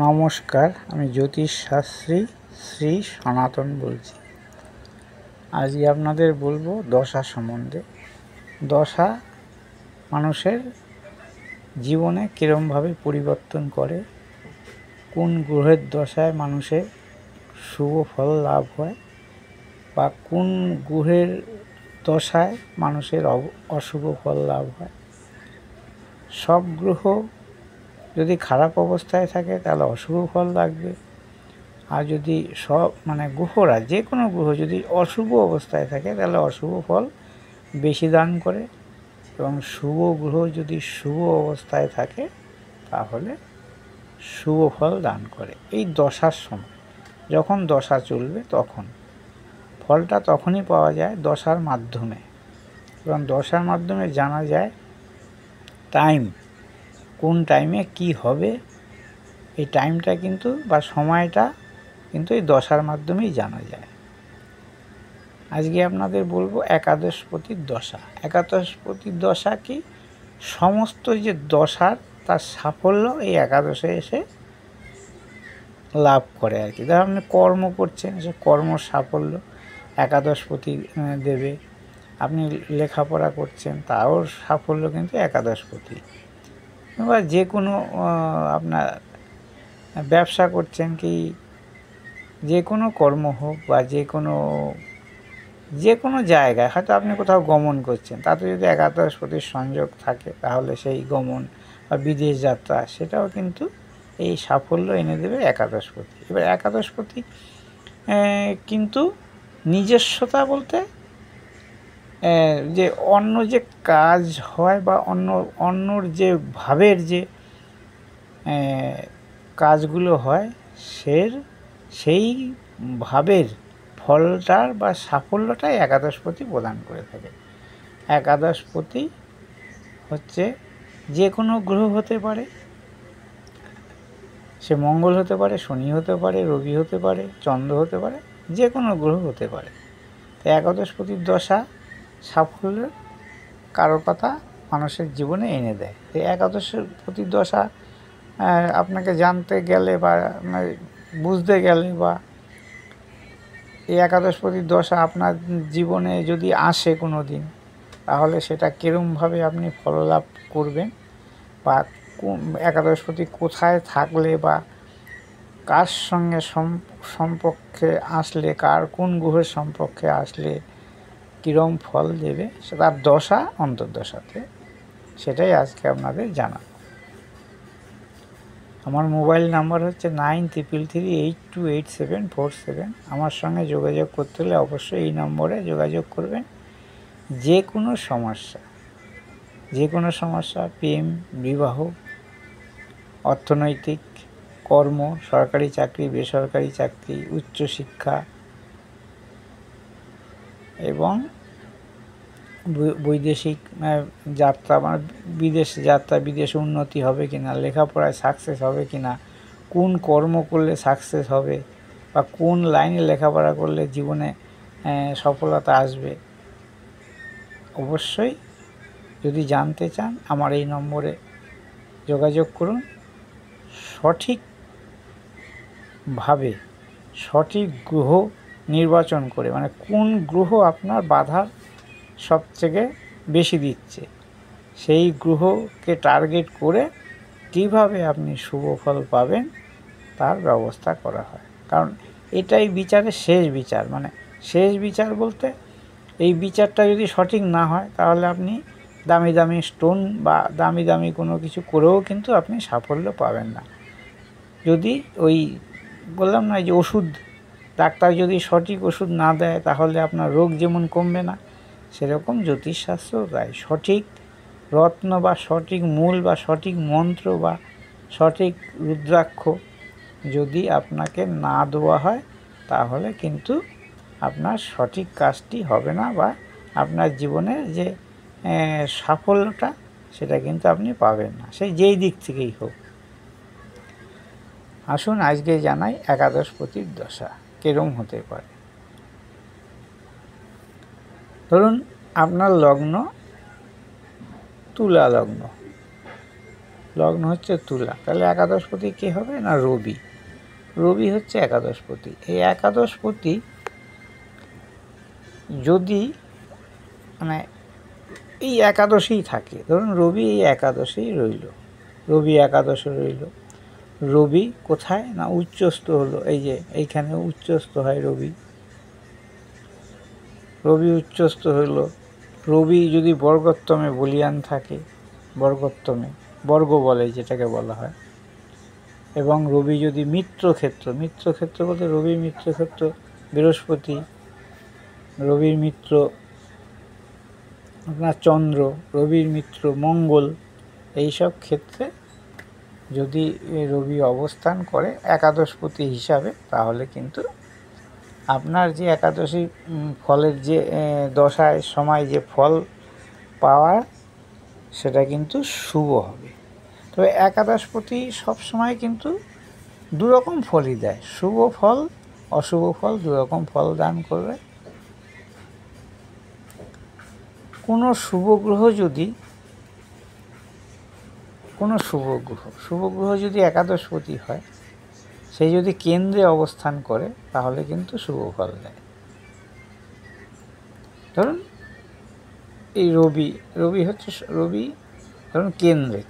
নমস্কার, আমি জ্যোতিষ শাস্ত্রী শ্রী সনাতন বলছি। আজকে আপনাদের বলবো দশা সম্বন্ধে। দশা মানুষের জীবনে কীরমভাবে পরিবর্তন করে, কোন গ্রহের দশায় মানুষের শুভ ফল লাভ হয় বা কোন গ্রহের দশায় মানুষের অশুভ ফল লাভ হয়। সব গ্রহ যদি খারাপ অবস্থায় থাকে তাহলে অশুভ ফল লাগবে, আর যদি গ্রহরা যে কোনো গ্রহ যদি অশুভ অবস্থায় থাকে তাহলে অশুভ ফল বেশি দান করে, এবং শুভ গ্রহ যদি শুভ অবস্থায় থাকে তাহলে শুভ ফল দান করে। এই দশার সময় যখন দশা চলবে তখন ফলটা তখনই পাওয়া যায় দশার মাধ্যমে, এবং দশার মাধ্যমে জানা যায় টাইম, কোন টাইমে কি হবে। এই টাইমটা কিন্তু বা সময়টা কিন্তু এই দশার মাধ্যমেই জানা যায়। আজকে আপনাদের বলবো একাদশপতির দশা। একাদশপতির দশা কি? সমস্ত যে দশার তার সাফল্য এই একাদশে এসে লাভ করে আর কি। ধর আপনি কর্ম করছেন, সে কর্ম সাফল্য একাদশপতি দেবে। আপনি লেখাপড়া করছেন, তাও সাফল্য কিন্তু একাদশপতি। বা যে কোনো আপনার ব্যবসা করছেন, কি যে কোনো কর্ম হোক বা যে কোনো জায়গায় হয়তো আপনি কোথাও গমন করছেন, তাতে যদি একাদশপতির সংযোগ থাকে তাহলে সেই গমন বা বিদেশ যাত্রা সেটাও কিন্তু এই সাফল্য এনে দেবে একাদশপতি। এবার একাদশপতি কিন্তু নিজস্বতা বলতে যে অন্য যে কাজ হয় বা অন্যর যে ভাবের যে কাজগুলো হয় সেই ভাবের ফলটার বা সাফল্যটাই একাদশপতি প্রদান করে থাকে। একাদশপতি হচ্ছে যে কোনো গ্রহ হতে পারে, সে মঙ্গল হতে পারে, শনি হতে পারে, রবি হতে পারে, চন্দ্র হতে পারে, যে কোনো গ্রহ হতে পারে। তো একাদশপতির দশা সাফল্যের কারকতা মানুষের জীবনে এনে দেয়। এই একাদশপতির দশা আপনাকে জানতে গেলে বা বুঝতে গেলে, বা এই একাদশপতির দশা আপনার জীবনে যদি আসে কোনো দিন, তাহলে সেটা কীরমভাবে আপনি ফললাভ করবেন, বা একাদশপতি কোথায় থাকলে বা কার সঙ্গে সম্পর্কে আসলে, কোন গ্রহের সম্পর্কে আসলে কীরম ফল দেবে, তার দশা অন্তর্দশাতে, সেটাই আজকে আপনাদের জানাবো। আমার মোবাইল নাম্বার হচ্ছে 9333828747। আমার সঙ্গে যোগাযোগ করতে হলে অবশ্যই এই নম্বরে যোগাযোগ করবেন। যে কোনো সমস্যা প্রেম, বিবাহ, অর্থনৈতিক, কর্ম, সরকারি চাকরি, বেসরকারি চাকরি, উচ্চশিক্ষা এবং বৈদেশিক যাত্রা, বিদেশ যাত্রা, বিদেশে উন্নতি হবে কিনা, লেখাপড়ায় সাকসেস হবে কিনা, কোন কর্ম করলে সাকসেস হবে, বা কোন লাইনে লেখাপড়া করলে জীবনে সফলতা আসবে, অবশ্যই যদি জানতে চান আমার এই নম্বরে যোগাযোগ করুন। সঠিকভাবে সঠিক গ্রহ নির্বাচন করে, কোন গ্রহ আপনার বাধার সবথেকে বেশি দিচ্ছে, সেই গ্রহকে টার্গেট করে কিভাবে আপনি শুভ ফল পাবেন তার ব্যবস্থা করা হয়। কারণ এটাই বিচারের শেষ বিচার। শেষ বিচার বলতে এই বিচারটা যদি সঠিক না হয় তাহলে আপনি দামি দামি স্টোন বা দামি দামি কোনো কিছু করেও কিন্তু আপনি সাফল্য পাবেন না। যদি বললাম না যে ওষুধ, ডাক্তার যদি সঠিক ওষুধ না দেয় তাহলে আপনার রোগ যেমন কমবে না, সেরকম জ্যোতিষশাস্ত্র তাই। সঠিক রত্ন বা সঠিক মূল বা সঠিক মন্ত্র বা সঠিক রুদ্রাক্ষ যদি আপনাকে না দেওয়া হয় তাহলে কিন্তু আপনার সঠিক কাজটি হবে না, বা আপনার জীবনের যে সাফল্যটা সেটা কিন্তু আপনি পাবেন না, সেই যেই দিক থেকেই হোক। আসুন আজকে জানাই একাদশপতির দশা কিরম হতে পারে। ধরুন আপনার লগ্ন তুলা লগ্ন, লগ্ন হচ্ছে তুলা, তাহলে একাদশপতি কে হবে না রবি। রবি হচ্ছে একাদশপতি। এই একাদশপতি যদি মানে এই একাদশেই থাকে, ধরুন রবি এই একাদশেই রইল, রবি একাদশে রইল, রবি কোথায় না উচ্চস্থ হলো, এই যে এইখানে উচ্চস্থ হয় রবি, রবি উচ্চস্থ হইল। রবি যদি বর্গোত্তমে বলীয়ান থাকে, বর্গোত্তমে বর্গ বলে যেটাকে বলা হয়, এবং রবি যদি মিত্রক্ষেত্র, মিত্রক্ষেত্র বলতে রবির মিত্রক্ষেত্র বৃহস্পতি, রবির মিত্র আপনার চন্দ্র, রবির মিত্র মঙ্গল, এইসব ক্ষেত্রে যদি রবি অবস্থান করে একাদশপতি হিসাবে, তাহলে কিন্তু আপনার যে একাদশী ফলের যে দশায় সময় যে ফল পাওয়ার সেটা কিন্তু শুভ হবে। তবে একাদশপতি সবসময় কিন্তু দুরকম ফলই দেয়, শুভ ফল অশুভ ফল দুরকম ফল দান করবে। কোনো শুভ গ্রহ যদি শুভ গ্রহ যদি একাদশপতি হয়, সেই যদি কেন্দ্রে অবস্থান করে তাহলে কিন্তু শুভ ফল দেয়। ধরুন এই রবি হচ্ছে রবি, ধরুন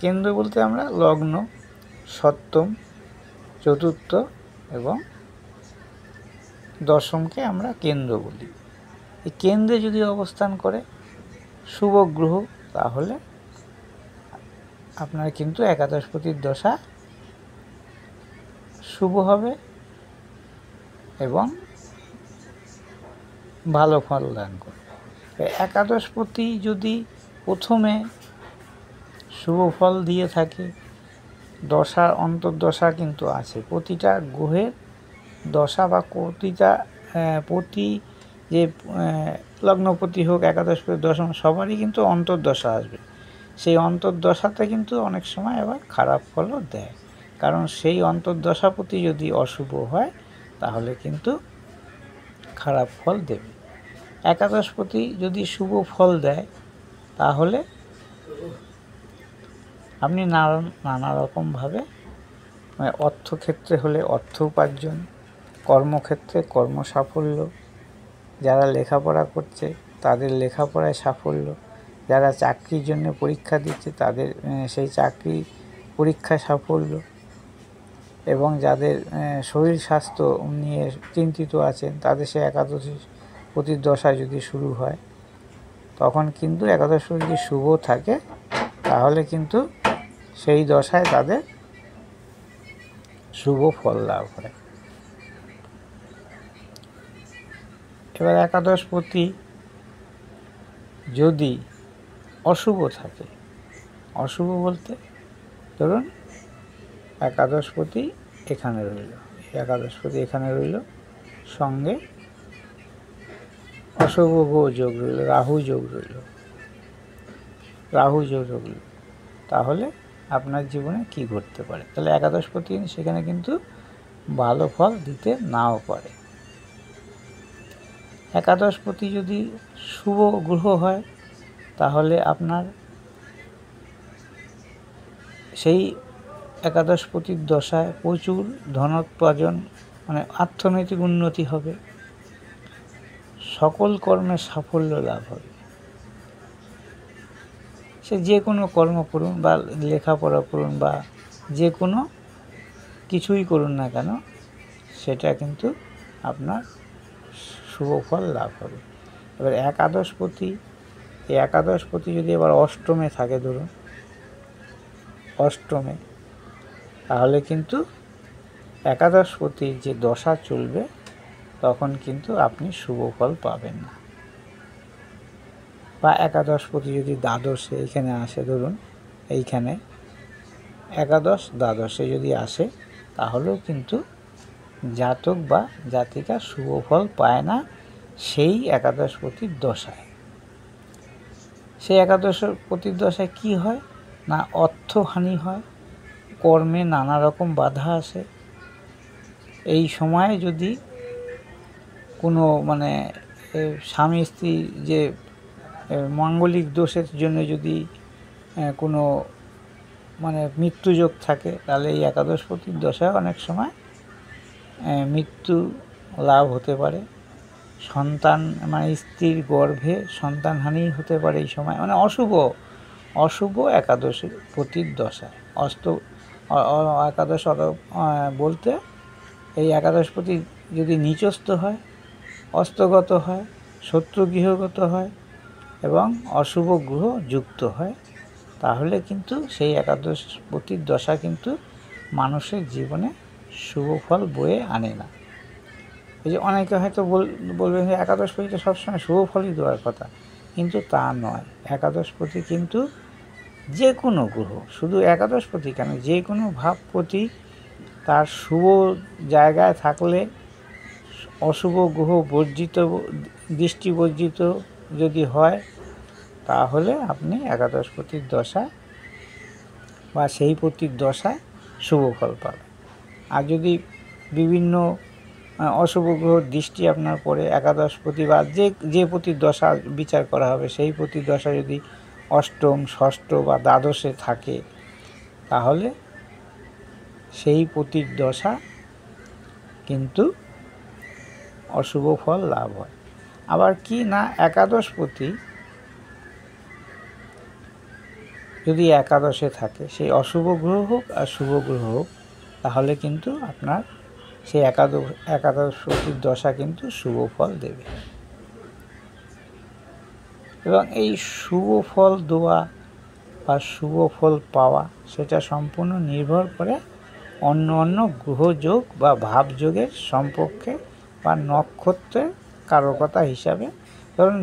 কেন্দ্র বলতে আমরা লগ্ন, সপ্তম, চতুর্থ এবং দশমকে আমরা কেন্দ্র বলি। এই কেন্দ্রে যদি অবস্থান করে শুভ গ্রহ, তাহলে আপনার কিন্তু একাদশপতির দশা শুভ হবে এবং ভালো ফল দান করবে। একাদশপতি যদি প্রথমে শুভ ফল দিয়ে থাকে, দশা অন্তর্দশা কিন্তু আছে, প্রতিটা গ্রহের দশা বা প্রতি যে লগ্নপতি হোক একাদশপতি দশম সবারই কিন্তু অন্তর্দশা আসবে। সেই অন্তর্দশাতে কিন্তু অনেক সময় আবার খারাপ ফলও দেয়, কারণ সেই অন্তর্দশাপতি যদি অশুভ হয় তাহলে কিন্তু খারাপ ফল দেবে। একাদশপতি যদি শুভ ফল দেয় তাহলে আপনি নানা রকমভাবে অর্থক্ষেত্রে হলে অর্থ উপার্জন, কর্মক্ষেত্রে কর্ম সাফল্য, যারা লেখাপড়া করছে তাদের লেখাপড়ায় সাফল্য, যারা চাকরির জন্য পরীক্ষা দিচ্ছে তাদের সেই চাকরি পরীক্ষায় সাফল্য, এবং যাদের শরীর স্বাস্থ্য নিয়ে চিন্তিত আছেন তাদের সে একাদশপতির দশা যদি শুরু হয়, তখন কিন্তু একাদশপতি যদি শুভ থাকে তাহলে কিন্তু সেই দশায় তাদের শুভ ফল লাভ হয়। এবার একাদশপতি যদি অশুভ থাকে, অশুভ বলতে ধরুন একাদশপতি এখানে রইল, একাদশপতি এখানে রইল, সঙ্গে অশুভ যোগ রইল, রাহু যোগ রইল, তাহলে আপনার জীবনে কি ঘটতে পারে? তাহলে একাদশপতি সেখানে কিন্তু ভালো ফল দিতে নাও পারে। একাদশপতি যদি শুভ গ্রহ হয় তাহলে আপনার সেই একাদশপতির দশায় প্রচুর ধনোপার্জন, অর্থনৈতিক উন্নতি হবে, সকল কর্মে সাফল্য লাভ হবে। সে যে কোনো কর্ম করুন বা লেখাপড়া করুন বা যে কোনো কিছুই করুন না কেন, সেটা কিন্তু আপনার শুভ ফল লাভ হবে। এবার এই একাদশপতি যদি এবার অষ্টমে থাকে, ধরুন অষ্টমে, তাহলে কিন্তু একাদশপতির যে দশা চলবে তখন কিন্তু আপনি শুভ ফল পাবেন না। বা একাদশপতি যদি দ্বাদশে এখানে আসে, ধরুন এইখানে একাদশ দ্বাদশে যদি আসে, তাহলেও কিন্তু জাতক বা জাতিকা শুভ ফল পায় না সেই একাদশপতির দশায়। সেই একাদশপতির দশায় কি হয় না অর্থহানি হয়, কর্মে নানা রকম বাধা আসে। এই সময়ে যদি কোনো স্বামী স্ত্রী যে মাঙ্গলিক দোষের জন্য যদি কোনো মানে মৃত্যুযোগ থাকে, তাহলে এই একাদশপতির দশায় অনেক সময় মৃত্যু লাভ হতে পারে। সন্তান মানে স্ত্রীর গর্ভে সন্তানহানি হতে পারে এই সময়, মানে অশুভ একাদশপতির দশায়। একাদশ বলতে এই একাদশপতি যদি নিচস্থ হয়, অস্তগত হয়, শত্রু গৃহগত হয় এবং অশুভ গ্রহ যুক্ত হয়, তাহলে কিন্তু সেই একাদশপতির দশা কিন্তু মানুষের জীবনে শুভ ফল বয়ে আনে না। এই যে অনেকে হয়তো বলবেন যে একাদশপতি তো সবসময় শুভ ফলই দেওয়ার কথা, কিন্তু তা নয়। একাদশপতি কিন্তু যে কোনো গ্রহ, শুধু একাদশপতি কেন, যে কোনো ভাবপতি তার শুভ জায়গায় থাকলে, অশুভ গ্রহ দৃষ্টি বর্জিত যদি হয়, তাহলে আপনি একাদশপতির দশায় বা সেই পতির দশায় শুভ ফল পাবেন। আর যদি বিভিন্ন অশুভ গ্রহ দৃষ্টি আপনার পড়ে, একাদশপতি বা যে পতির দশা বিচার করা হবে সেই পতির দশা যদি অষ্টম, ষষ্ঠ বা দ্বাদশে থাকে, তাহলে সেই পতির দশা কিন্তু অশুভ ফল লাভ হয়। আবার কি না, একাদশপতি যদি একাদশে থাকে, সেই অশুভ গ্রহ হোক আর শুভ গ্রহ হোক, তাহলে কিন্তু আপনার সেই একাদশপতির দশা কিন্তু শুভ ফল দেবে। এবং এই শুভ ফল দেওয়া বা শুভ ফল পাওয়া, সেটা সম্পূর্ণ নির্ভর করে অন্য অন্য গ্রহযোগ বা ভাবযোগের সম্পর্কে বা নক্ষত্রের কারকতা হিসাবে। ধরুন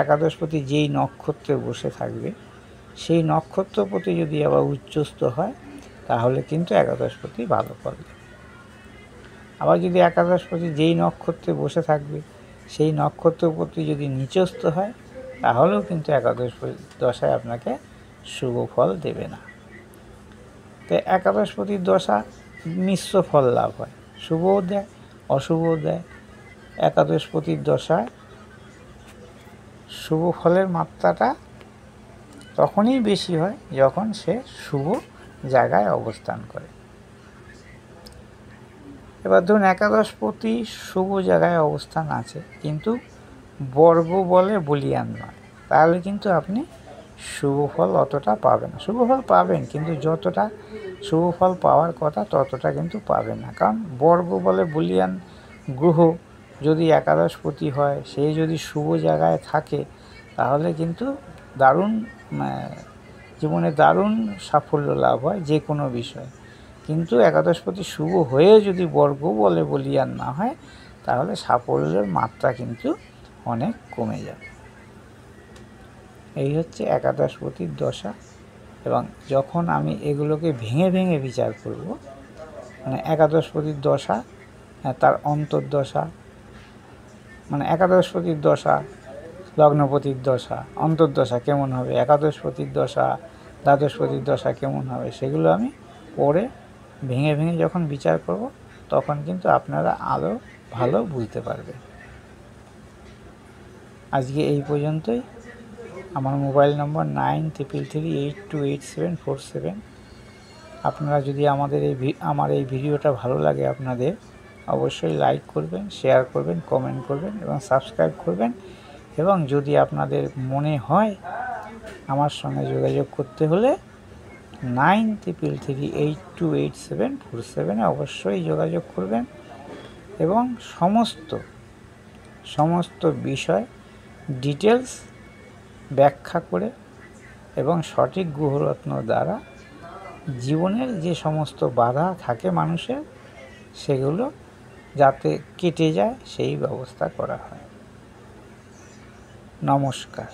একাদশপতি যেই নক্ষত্রে বসে থাকবে, সেই নক্ষত্রপতি যদি আবার উচ্চস্থ হয়, তাহলে কিন্তু একাদশপতি ভালো ফল দেবে। আবার যদি একাদশপতি যেই নক্ষত্রে বসে থাকবে, সেই নক্ষত্রপতি যদি নিচস্থ হয়, তাহলেও কিন্তু একাদশপতি দশায় আপনাকে শুভ ফল দেবে না। তো একাদশপতির দশা মিশ্র ফল লাভ হয়, শুভও দেয় অশুভও দেয়। একাদশপতির দশায় শুভ ফলের মাত্রাটা তখনই বেশি হয় যখন সে শুভ জায়গায় অবস্থান করে। এবার ধরুন একাদশপতি শুভ জায়গায় অবস্থান আছে, কিন্তু বর্গ বলে বলিয়ান নয়, তাহলে কিন্তু আপনি শুভ ফল অতটা পাবেন না। শুভ ফল পাবেন, কিন্তু যতটা শুভ ফল পাওয়ার কথা ততটা কিন্তু পাবেন না। কারণ বর্গ বলে বলিয়ান গ্রহ যদি একাদশপতি হয়, সে যদি শুভ জায়গায় থাকে, তাহলে কিন্তু জীবনে দারুণ সাফল্য লাভ হয় যে কোনো বিষয়ে। কিন্তু একাদশপতি শুভ হয়ে যদি বর্গ বলে বলিয়ান না হয়, তাহলে সাফল্যের মাত্রা কিন্তু অনেক কমে যাবে। এই হচ্ছে একাদশপতির দশা। এবং যখন আমি এগুলোকে ভেঙে ভেঙে বিচার করব, মানে একাদশপতির দশা, তার অন্তর্দশা, মানে একাদশপতির দশা, লগ্নপতির দশা, অন্তর্দশা কেমন হবে, একাদশপতির দশা, দ্বাদশপতির দশা কেমন হবে, সেগুলো আমি পরে ভেঙে ভেঙে যখন বিচার করব, তখন কিন্তু আপনারা আরও ভালো বুঝতে পারবেন। আজকে এই পর্যন্তই। আমার মোবাইল নম্বর 9333828747। আপনারা যদি আমার এই ভিডিওটা ভালো লাগে আপনাদের, অবশ্যই লাইক করবেন, শেয়ার করবেন, কমেন্ট করবেন এবং সাবস্ক্রাইব করবেন। এবং যদি আপনাদের মনে হয় আমার সঙ্গে যোগাযোগ করতে হলে 9333828747 অবশ্যই যোগাযোগ করবেন। এবং সমস্ত বিষয় ডিটেলস ব্যাখ্যা করে এবং সঠিক গ্রহরত্ন দ্বারা জীবনের যে সমস্ত বাধা থাকে মানুষের, সেগুলো যাতে কেটে যায় সেই ব্যবস্থা করা হয়। নমস্কার।